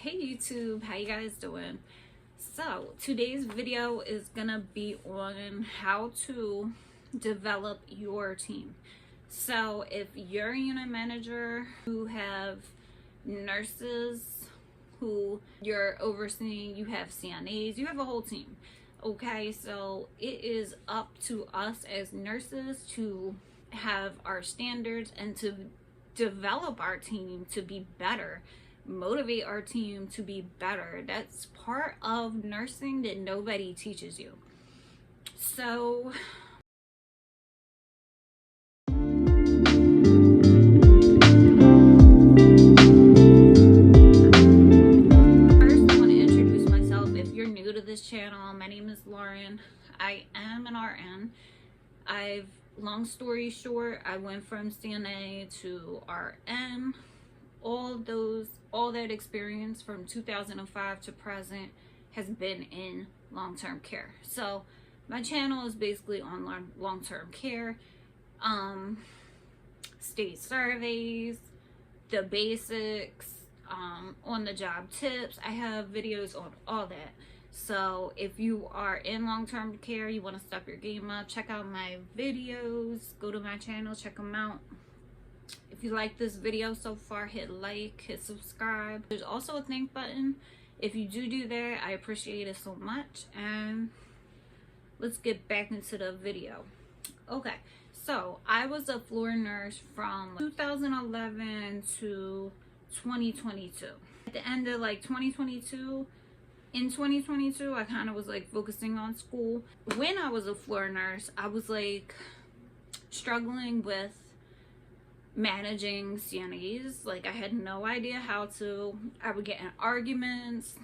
Hey YouTube, how you guys doing? So today's video is gonna be on how to develop your team. So if you're a unit manager who have nurses who you're overseeing, you have CNAs, you have a whole team. Okay, so it is up to us as nurses to have our standards and to develop our team to be better, motivate our team to be better. That's part of nursing that nobody teaches you. So channel. My name is Lauren. I am an RN. Long story short, I went from CNA to RN. All that experience from 2005 to present has been in long-term care. So my channel is basically on long-term care, state surveys, the basics, on-the-job tips. I have videos on all that. So if you are in long-term care, you want to step your game up, check out my videos, go to my channel, check them out. If you like this video so far, hit like, hit subscribe. There's also a thank button. If you do that, I appreciate it so much. And let's get back into the video. Okay, so I was a floor nurse from 2011 to 2022. At the end of like 2022, in 2022, I kind of was like focusing on school. When I was a floor nurse, I was like struggling with managing CNAs. Like I had no idea how to. I would get in arguments.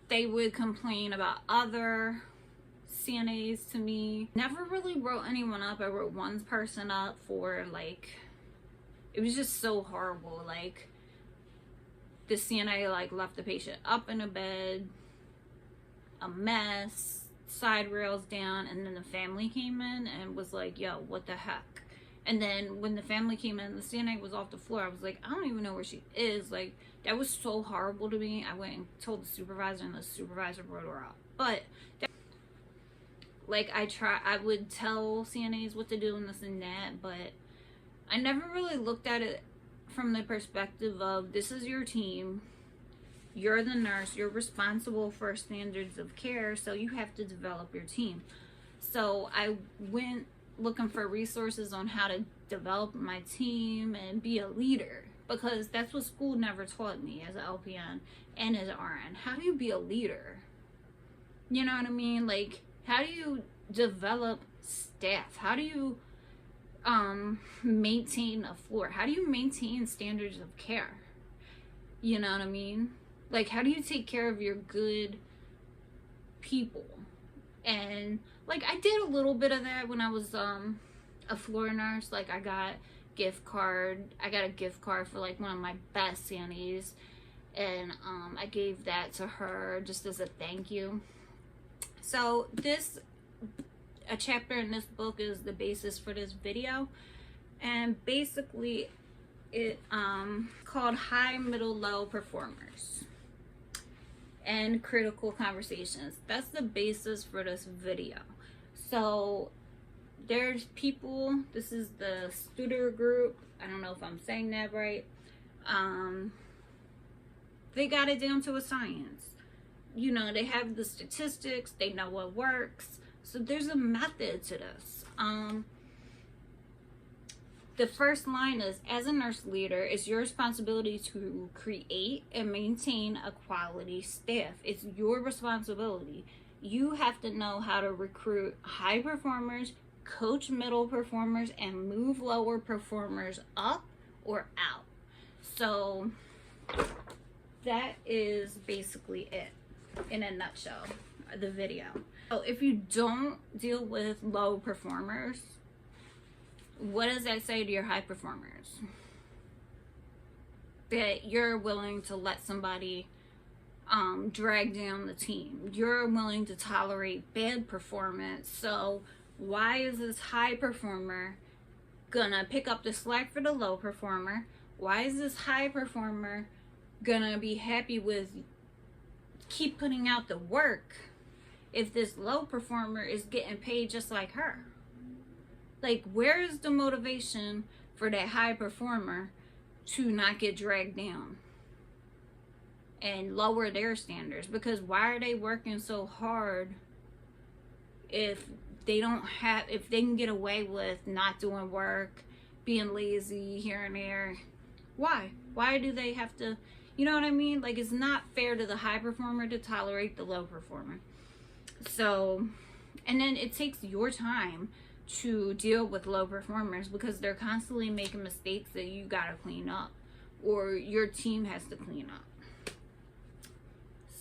They would complain about other CNAs to me. Never really wrote anyone up. I wrote one person up for like, it was just so horrible. Like, the CNA like left the patient up in a bed, a mess, side rails down, and then the family came in and was like, yo, what the heck? And then when the family came in, the CNA was off the floor. I was like, I don't even know where she is. Like, that was so horrible to me. I went and told the supervisor, and the supervisor wrote her up. But like, I would tell CNAs what to do and this and that, but I never really looked at it from the perspective of, this is your team, you're the nurse, you're responsible for standards of care, so you have to develop your team. So I went looking for resources on how to develop my team and be a leader, because that's what school never taught me as an LPN and as an RN. How do you be a leader? You know what I mean? Like, how do you develop staff? How do you maintain a floor? How do you maintain standards of care? You know what I mean? Like, how do you take care of your good people? And like, I did a little bit of that when I was a floor nurse. Like, I got a gift card for like one of my best CNAs, and I gave that to her just as a thank you. So a chapter in this book is the basis for this video, and basically it called high, middle, low performers and critical conversations. That's the basis for this video. So there's people, this is the Studer group, I don't know if I'm saying that right. They got it down to a science. You know, they have the statistics, they know what works. So there's a method to this. The first line is, as a nurse leader, it's your responsibility to create and maintain a quality staff. It's your responsibility. You have to know how to recruit high performers, coach middle performers, and move lower performers up or out. So that is basically it in a nutshell, the video. So if you don't deal with low performers, what does that say to your high performers? That you're willing to let somebody drag down the team. You're willing to tolerate bad performance. So why is this high performer gonna pick up the slack for the low performer? Why is this high performer gonna be happy with keep putting out the work if this low performer is getting paid just like her? Like, where is the motivation for that high performer to not get dragged down and lower their standards? Because why are they working so hard if they can get away with not doing work, being lazy here and there? Why do they have to, you know what I mean? Like, it's not fair to the high performer to tolerate the low performer. So, and then it takes your time to deal with low performers because they're constantly making mistakes that you gotta clean up, or your team has to clean up.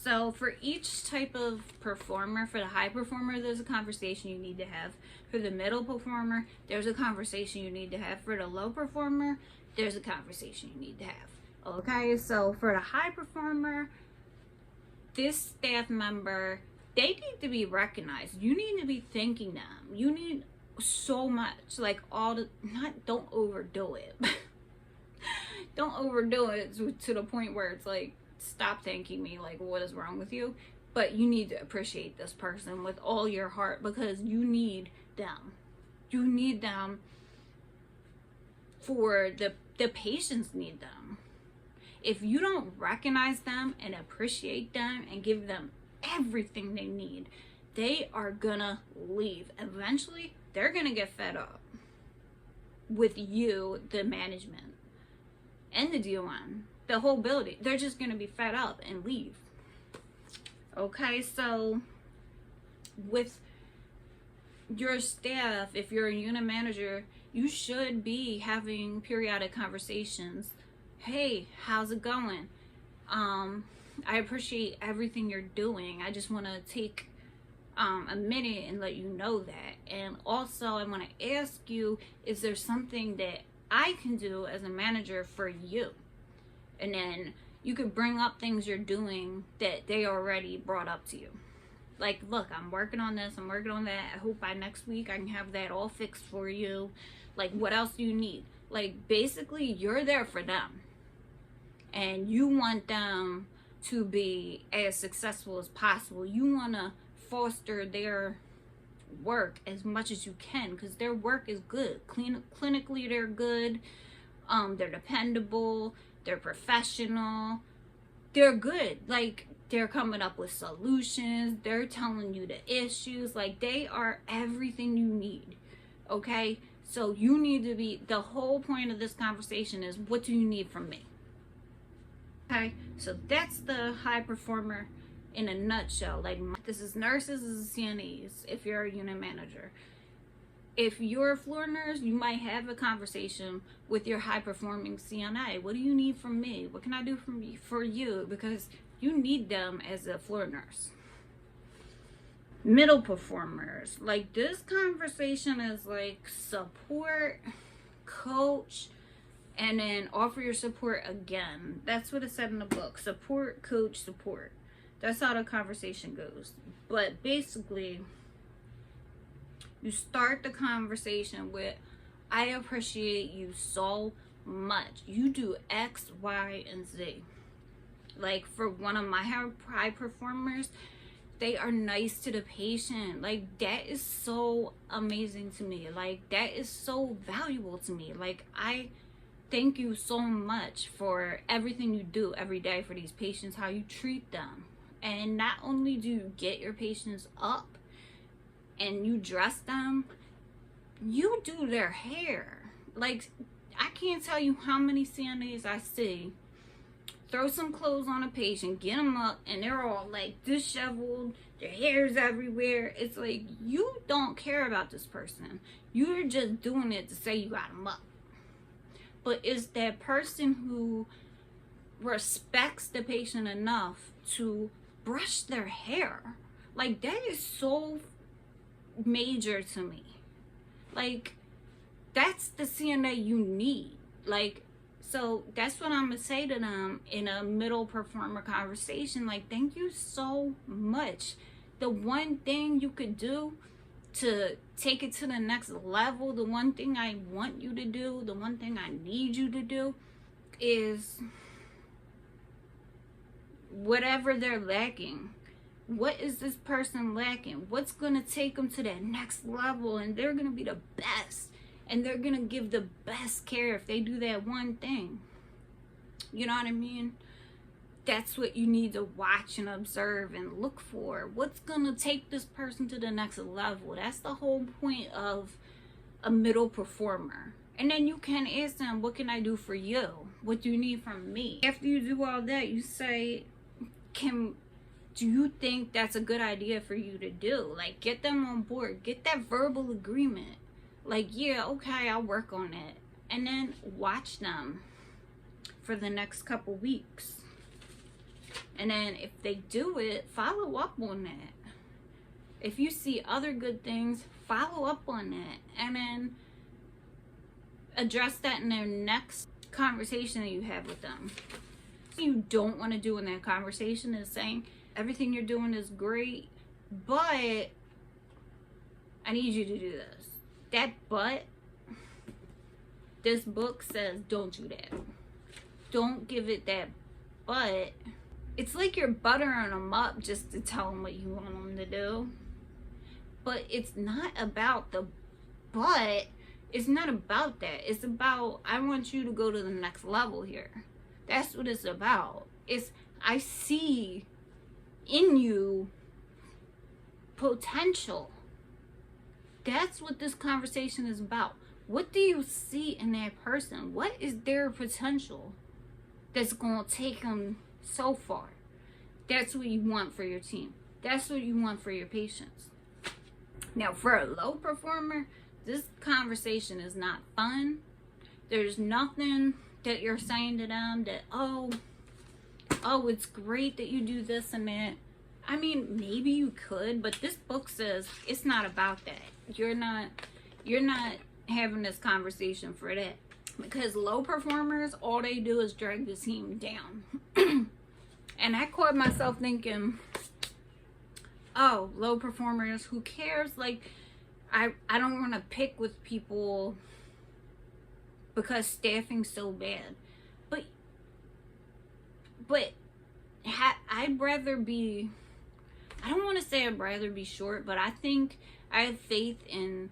So for each type of performer, for the high performer, there's a conversation you need to have. For the middle performer, there's a conversation you need to have. For the low performer, there's a conversation you need to have. Okay, so for the high performer, this staff member, they need to be recognized. You need to be thanking them. You need so much, like don't overdo it. Don't overdo it to the point where it's like, stop thanking me, like what is wrong with you? But you need to appreciate this person with all your heart, because you need them. You need them for the patients need them. If you don't recognize them and appreciate them and give them everything they need, they are gonna leave. Eventually, they're gonna get fed up with you, the management, and the DON, the whole building. They're just gonna be fed up and leave. Okay, so with your staff, if you're a unit manager, you should be having periodic conversations. Hey, how's it going? I appreciate everything you're doing. I just want to take a minute and let you know that. And also, I want to ask you, is there something that I can do as a manager for you? And then you could bring up things you're doing that they already brought up to you. Like, look, I'm working on this, I'm working on that. I hope by next week I can have that all fixed for you. Like, what else do you need? Like, basically, you're there for them. And you want them to be as successful as possible. You want to foster their work as much as you can, because their work is good. Clinically, they're good. They're dependable. They're professional. They're good. Like, they're coming up with solutions. They're telling you the issues. Like, they are everything you need. Okay? So you need to be, the whole point of this conversation is, what do you need from me? Okay? So that's the high performer in a nutshell. Like, this is nurses, this is CNAs, if you're a unit manager. If you're a floor nurse, you might have a conversation with your high-performing CNA. What do you need from me? What can I do for you? Because you need them as a floor nurse. Middle performers. Like, this conversation is like support, coach, and then offer your support again. That's what it said in the book. Support, coach, support. That's how the conversation goes. But basically, you start the conversation with, I appreciate you so much. You do X, Y, and Z. Like, for one of my high performers, they are nice to the patient. Like, that is so amazing to me. Like, that is so valuable to me. Like, I thank you so much for everything you do every day for these patients, how you treat them. And not only do you get your patients up and you dress them, you do their hair. Like, I can't tell you how many CNAs I see throw some clothes on a patient, get them up, and they're all like disheveled, their hair's everywhere. It's like, you don't care about this person. You're just doing it to say you got them up. But it's that person who respects the patient enough to brush their hair. Like, that is so major to me. Like, that's the CNA you need. Like, so that's what I'm gonna say to them in a middle performer conversation. Like, thank you so much. The one thing you could do to take it to the next level, the one thing I want you to do, the one thing I need you to do, is whatever they're lacking. What is this person lacking? What's going to take them to that next level? And they're going to be the best. And they're going to give the best care if they do that one thing. You know what I mean? That's what you need to watch and observe and look for. What's going to take this person to the next level? That's the whole point of a middle performer. And then you can ask them, what can I do for you? What do you need from me? After you do all that, you say, do you think that's a good idea for you to do? Like, get them on board. Get that verbal agreement. Like, yeah, okay, I'll work on it. And then watch them for the next couple weeks. And then if they do it, follow up on that. If you see other good things, follow up on that. And then address that in their next conversation that you have with them. What you don't want to do in that conversation is saying, everything you're doing is great, but I need you to do this. That but, this book says don't do that. Don't give it that but. It's like you're buttering them up just to tell them what you want them to do. But it's not about the but. It's not about that. It's about, I want you to go to the next level here. That's what it's about. It's, I see in you potential. That's what this conversation is about. What do you see in that person? What is their potential that's going to take them so far? That's what you want for your team. That's what you want for your patients. Now, for a low performer, this conversation is not fun. There's nothing that you're saying to them that, oh, it's great that you do this and that. I mean, maybe you could, but this book says it's not about that. You're not having this conversation for that. Because low performers, all they do is drag the team down. And I caught myself thinking, oh, low performers, who cares? Like, I don't want to pick with people because staffing's so bad. But I'd rather be, I don't want to say I'd rather be short, but I think I have faith in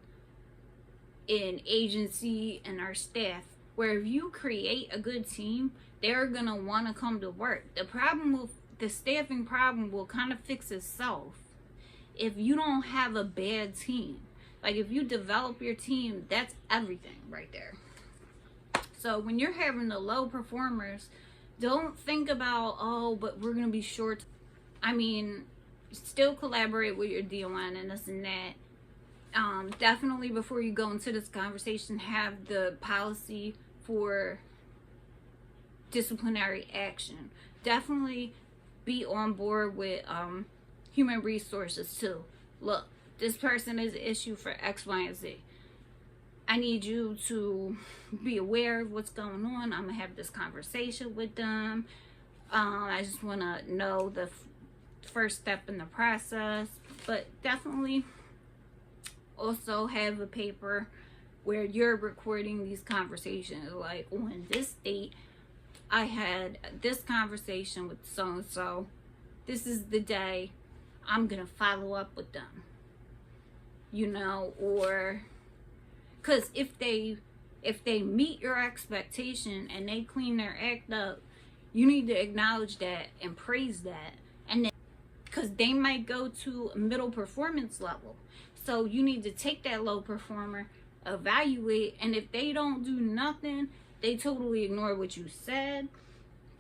agency and our staff, where if you create a good team, they're going to want to come to work. The staffing problem will kind of fix itself if you don't have a bad team. Like, if you develop your team, that's everything right there. So when you're having the low performers, don't think about, oh, but we're going to be short. I mean, still collaborate with your DON and this and that. Definitely before you go into this conversation, have the policy for disciplinary action. Definitely be on board with human resources too. Look, this person is an issue for X, Y, and Z. I need you to be aware of what's going on. I'm going to have this conversation with them. I just want to know the first step in the process. But definitely also have a paper where you're recording these conversations. Like, on this date, I had this conversation with so-and-so. This is the day I'm going to follow up with them. You know, or... Because if they meet your expectation and they clean their act up, you need to acknowledge that and praise that. And then, because they might go to a middle performance level. So you need to take that low performer, evaluate, and if they don't do nothing, they totally ignore what you said,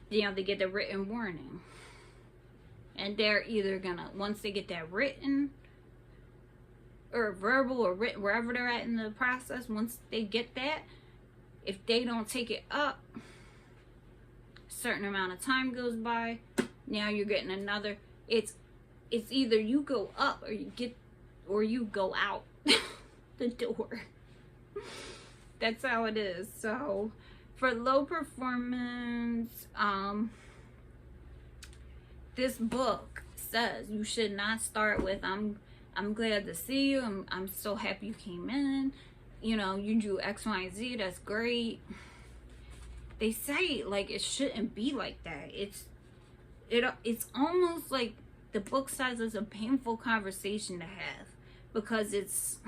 you know, they get the written warning. And they're either gonna, once they get that written or verbal or written, wherever they're at in the process, once they get that, if they don't take it up, a certain amount of time goes by, now you're getting another. It's either you go up or you go out the door. That's how it is. So for low performance, this book says you should not start with I'm glad to see you. I'm so happy you came in. You know, you do X, Y, and Z. That's great. they say like it shouldn't be like that. It's almost like the book says it's a painful conversation to have, because there's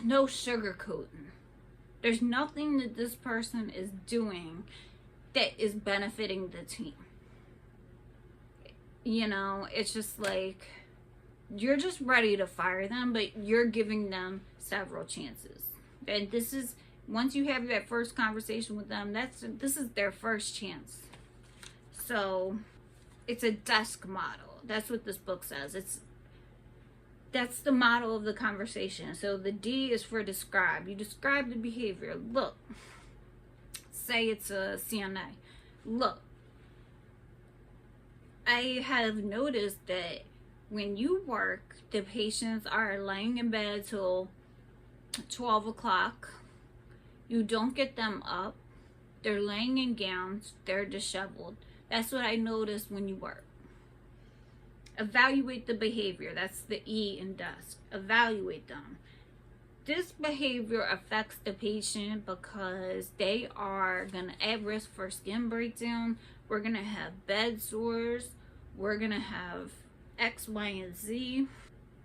no sugarcoating. There's nothing that this person is doing that is benefiting the team. You know, it's just like you're just ready to fire them, but you're giving them several chances. And this is, once you have that first conversation with them, this is their first chance. So it's a desk model. That's what this book says. That's the model of the conversation. So the D is for describe. You describe the behavior. Look, say it's a CNA. Look, I have noticed that when you work, the patients are laying in bed till 12 o'clock. You don't get them up. They're laying in gowns. They're disheveled. That's what I noticed when you work. Evaluate the behavior. That's the E in desk. Evaluate them. This behavior affects the patient because they are going to add risk for skin breakdown. We're going to have bed sores. We're going to have X, Y, and Z.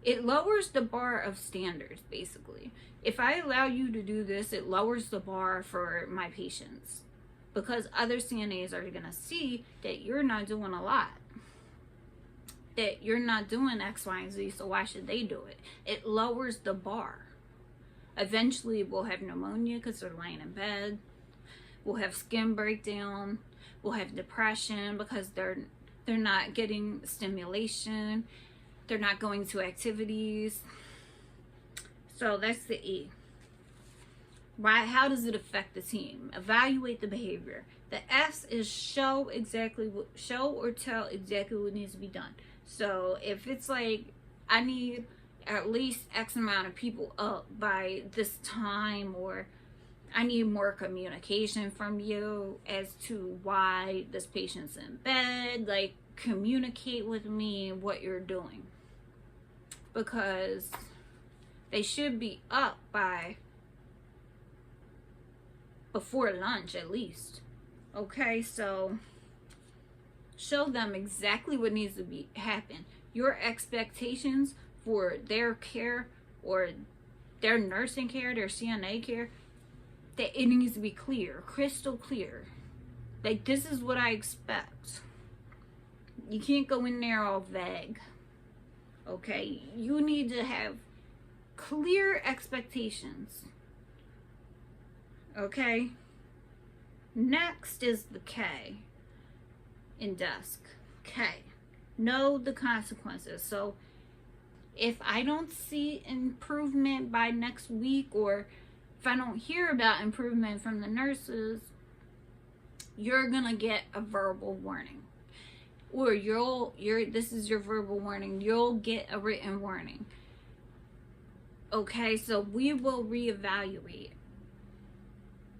It lowers the bar of standards, basically. If I allow you to do this, it lowers the bar for my patients, because other CNAs are going to see that you're not doing a lot, that you're not doing X, Y, and Z, so why should they do it? It lowers the bar. Eventually, we'll have pneumonia because they're laying in bed. We'll have skin breakdown. We'll have depression because they're not getting stimulation. They're not going to activities. So that's the E. Right? How does it affect the team? Evaluate the behavior. The S is show or tell exactly what needs to be done. So if it's like, I need at least X amount of people up by this time, or I need more communication from you as to why this patient's in bed, like communicate with me what you're doing, because they should be up by before lunch at least. Okay, so show them exactly what needs to happen. Your expectations for their care or their nursing care, their CNA care, that it needs to be clear, crystal clear. Like, this is what I expect. You can't go in there all vague. Okay, you need to have clear expectations. Okay, next is the K in desk. K, know the consequences. So if I don't see improvement by next week, or if I don't hear about improvement from the nurses, you're gonna get a verbal warning, or this is your verbal warning. You'll get a written warning. Okay, so we will reevaluate.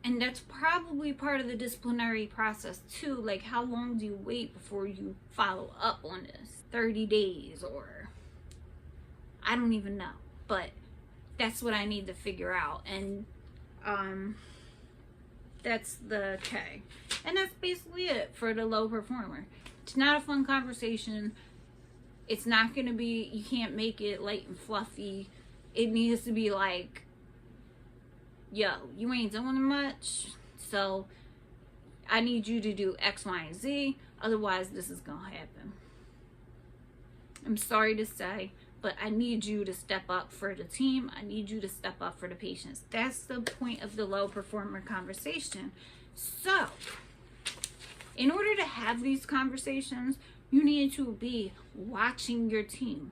And that's probably part of the disciplinary process too. Like, how long do you wait before you follow up on this? 30 days, or I don't even know. But that's what I need to figure out. And that's the K. And that's basically it for the low performer. It's not a fun conversation. It's not going to be, you can't make it light and fluffy. It needs to be like, yo, you ain't doing much, so I need you to do X, Y, and Z. Otherwise, this is going to happen. I'm sorry to say, but I need you to step up for the team. I need you to step up for the patients. That's the point of the low performer conversation. So, in order to have these conversations, you need to be watching your team.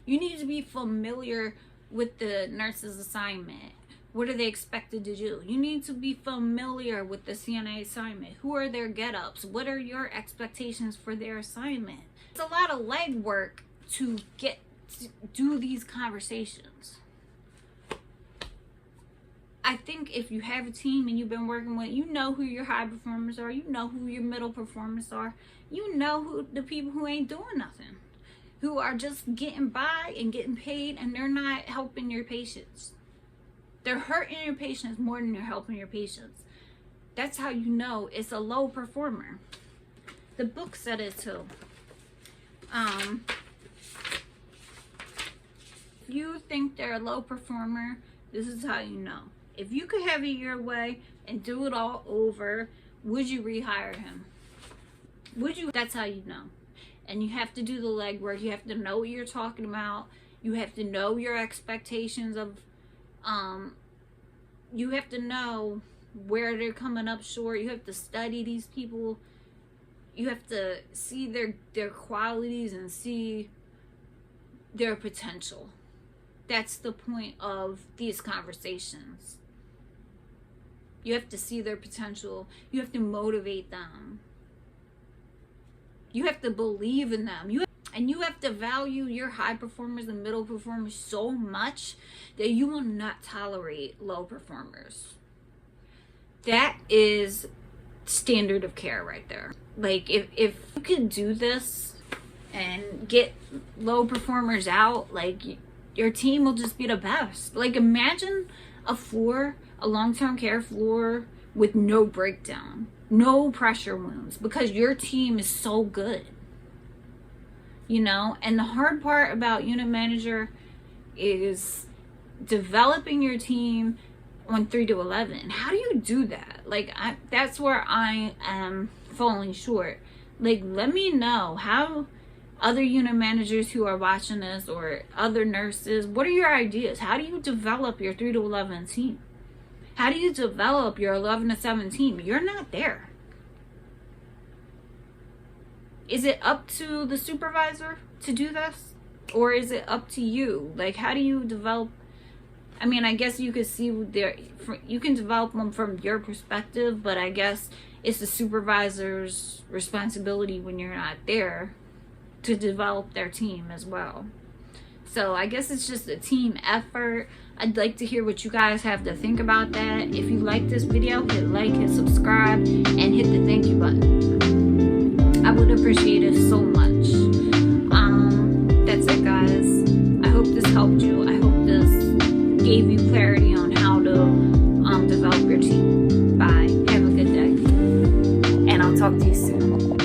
You need to be familiar with the nurse's assignment. What are they expected to do? You need to be familiar with the CNA assignment. Who are their get-ups? What are your expectations for their assignment? It's a lot of legwork to do these conversations. I think if you have a team and you've been working with, you know who your high performers are. You know who your middle performers are. You know who the people who ain't doing nothing, who are just getting by and getting paid, and they're not helping your patients. They're hurting your patients more than they're helping your patients. That's how you know it's a low performer. The book said it too. If you think they're a low performer, this is how you know. If you could have it your way and do it all over, would you rehire him? Would you? That's how you know. And you have to do the legwork. You have to know what you're talking about. You have to know your expectations of, you have to know where they're coming up short. You have to study these people. You have to see their qualities and see their potential. That's the point of these conversations. You have to see their potential. You have to motivate them. You have to believe in them. And you have to value your high performers and middle performers so much that you will not tolerate low performers. That is standard of care right there. Like, if you can do this and get low performers out, like, your team will just be the best. Like, imagine a long-term care floor with no breakdown, no pressure wounds, because your team is so good. You know, and the hard part about unit manager is developing your team on 3 to 11. How do you do that? Like, that's where I am falling short. Like, let me know how other unit managers who are watching this, or other nurses, what are your ideas? How do you develop your 3 to 11 team? How do you develop your 11 to 17? You're not there. Is it up to the supervisor to do this? Or is it up to you? Like, how do you develop? I mean, I guess you could see you can develop them from your perspective, but I guess it's the supervisor's responsibility when you're not there to develop their team as well. So I guess it's just a team effort. I'd like to hear what you guys have to think about that. If you like this video, hit like, hit subscribe, and hit the thank you button. I would appreciate it so much. That's it, guys. I hope this helped you. I hope this gave you clarity on how to develop your team. Bye. Have a good day. And I'll talk to you soon.